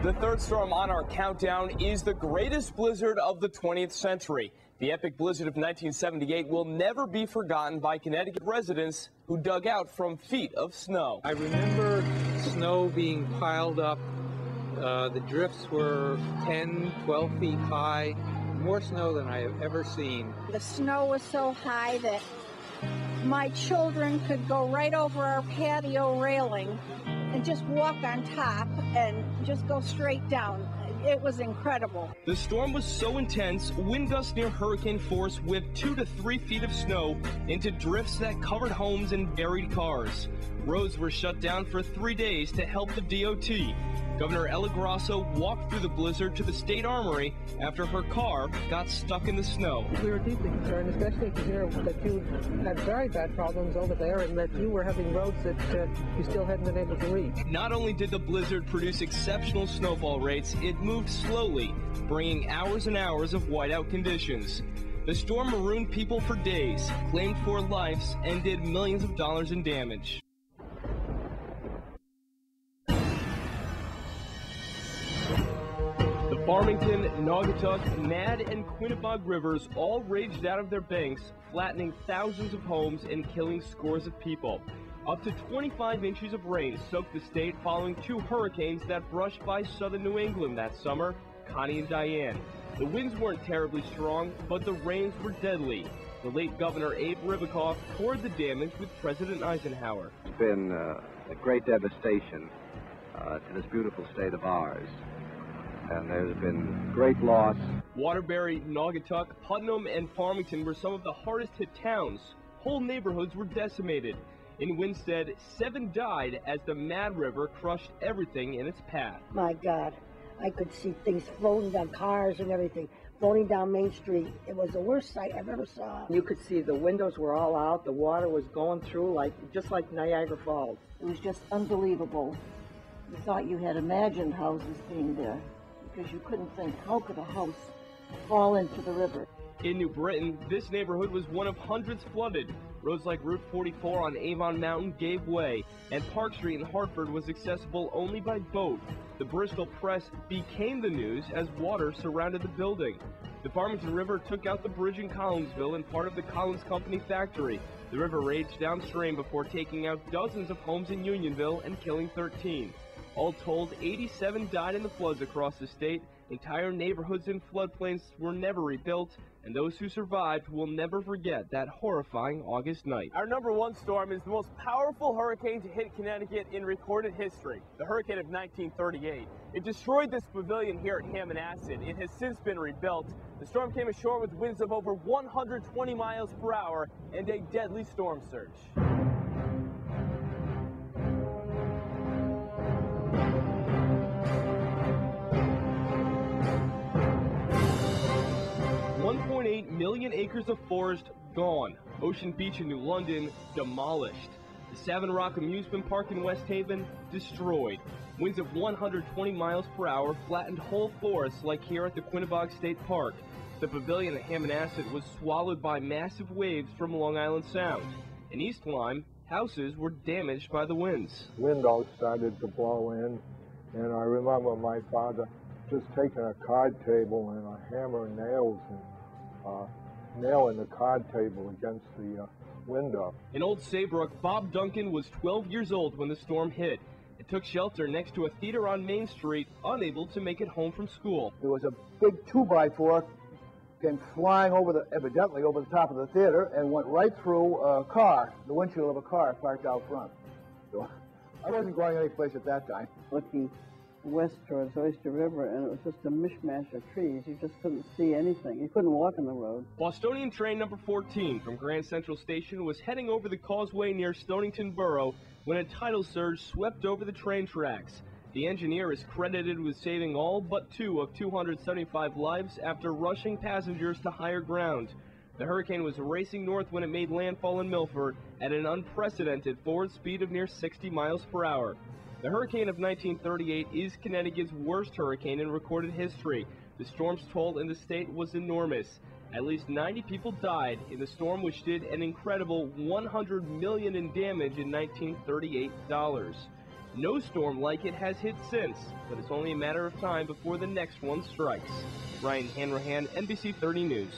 The third storm on our countdown is the greatest blizzard of the 20th century. The epic blizzard of 1978 will never be forgotten by Connecticut residents who dug out from feet of snow. I remember snow being piled up. The drifts were 10, 12 feet high, more snow than I have ever seen. The snow was so high that my children could go right over our patio railing and just walk on top and just go straight down. It was incredible. The storm was so intense, wind gusts near hurricane force whipped 2 to 3 feet of snow into drifts that covered homes and buried cars. Roads were shut down for 3 days to help the DOT. Governor Ella Grasso walked through the blizzard to the state armory after her car got stuck in the snow. We were deeply concerned, especially to hear that you had very bad problems over there and that you were having roads that you still hadn't been able to reach. Not only did the blizzard produce exceptional snowfall rates, it moved slowly, bringing hours and hours of whiteout conditions. The storm marooned people for days, claimed 4 lives, and did millions of dollars in damage. The Farmington, Naugatuck, Mad, and Quinnebog rivers all raged out of their banks, flattening thousands of homes and killing scores of people. Up to 25 inches of rain soaked the state following 2 hurricanes that brushed by southern New England that summer, Connie and Diane. The winds weren't terribly strong, but the rains were deadly. The late Governor Abe Ribicoff toured the damage with President Eisenhower. It's been a great devastation to this beautiful state of ours. And there's been great loss. Waterbury, Naugatuck, Putnam, and Farmington were some of the hardest hit towns. Whole neighborhoods were decimated. In Winstead, 7 died as the Mad River crushed everything in its path. My God, I could see things floating down, cars and everything, floating down Main Street. It was the worst sight I've ever saw. You could see the windows were all out, the water was going through just like Niagara Falls. It was just unbelievable. You thought you had imagined houses being there, because you couldn't think, how could a house fall into the river? In New Britain, this neighborhood was one of hundreds flooded. Roads like Route 44 on Avon Mountain gave way, and Park Street in Hartford was accessible only by boat. The Bristol Press became the news as water surrounded the building. The Farmington River took out the bridge in Collinsville and part of the Collins Company factory. The river raged downstream before taking out dozens of homes in Unionville and killing 13. All told, 87 died in the floods across the state. Entire neighborhoods and floodplains were never rebuilt, and those who survived will never forget that horrifying August night. Our number 1 storm is the most powerful hurricane to hit Connecticut in recorded history, the hurricane of 1938. It destroyed this pavilion here at Hanrahan. It has since been rebuilt. The storm came ashore with winds of over 120 miles per hour and a deadly storm surge. $1.8 million acres of forest gone. Ocean Beach in New London demolished. The Savin Rock Amusement Park in West Haven destroyed. Winds of 120 miles per hour flattened whole forests like here at the Quinnebog State Park. The pavilion at Hammonasset was swallowed by massive waves from Long Island Sound. In East Lyme, houses were damaged by the winds. Windows started to blow in, and I remember my father just taking a card table and a hammer and nails and nailing the card table against the window. In Old Saybrook, Bob Duncan was 12 years old when the storm hit. It took shelter next to a theater on Main Street, unable to make it home from school. There was a big 2x4 came flying evidently over the top of the theater and went right through a car, the windshield of a car parked out front. So I wasn't going anyplace at that time. Looking west towards Oyster River, and it was just a mishmash of trees. You just couldn't see anything. You couldn't walk on the road. Bostonian train number 14 from Grand Central Station was heading over the causeway near Stonington Borough when a tidal surge swept over the train tracks. The engineer is credited with saving all but 2 of 275 lives after rushing passengers to higher ground. The hurricane was racing north when it made landfall in Milford at an unprecedented forward speed of near 60 miles per hour. The hurricane of 1938 is Connecticut's worst hurricane in recorded history. The storm's toll in the state was enormous. At least 90 people died in the storm, which did an incredible $100 million in damage in 1938 dollars. No storm like it has hit since, but it's only a matter of time before the next one strikes. Ryan Hanrahan, NBC30 News.